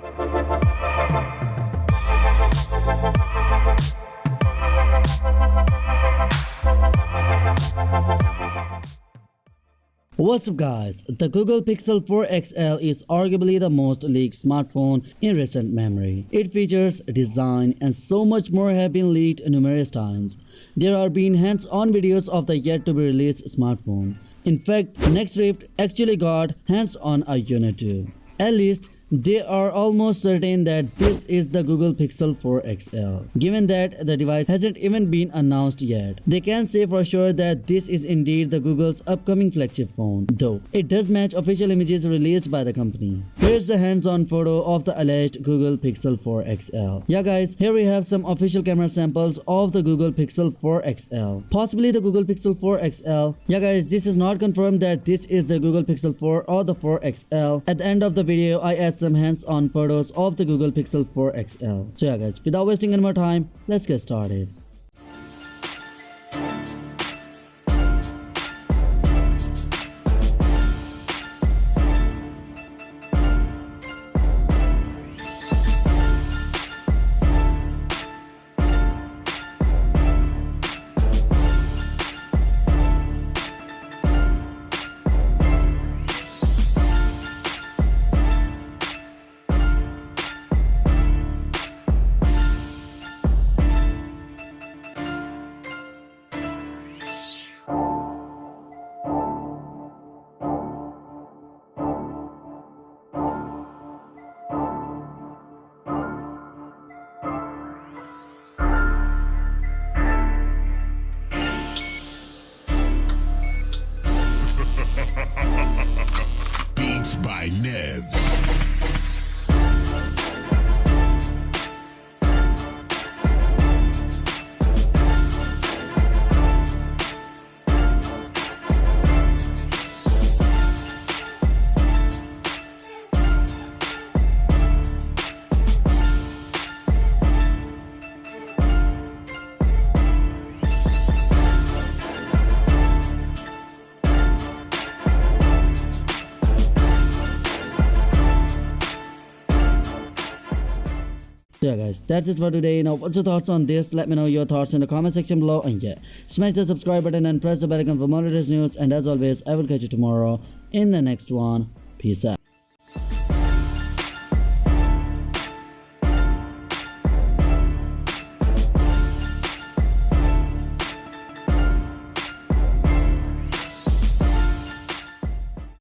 What's up guys, the Google Pixel 4 XL is arguably the most leaked smartphone in recent memory. Its features, design and so much more have been leaked numerous times. There have been hands-on videos of the yet to be released smartphone. In fact, NextDrift actually got hands-on a unit too. At least, they are almost certain that this is the Google Pixel 4 XL. Given that the device hasn't even been announced yet, they can say for sure that this is indeed the Google's upcoming flagship phone, though it does match official images released by the company. Here's the hands-on photo of the alleged Google Pixel 4 XL. Yeah guys, here we have some official camera samples of the Google Pixel 4 XL. Possibly the Google Pixel 4 XL. Yeah guys, this is not confirmed that this is the Google Pixel 4 or the 4 XL. At the end of the video, I add some hands-on photos of the Google Pixel 4 XL. So yeah guys, without wasting any more time, let's get started. Beats by Nevs. Yeah guys, that's it for today. Now what's your thoughts on this? Let me know your thoughts in the comment section below, and yeah, smash the subscribe button and press the bell icon for more latest news, and as always I will catch you tomorrow in the next one. Peace out.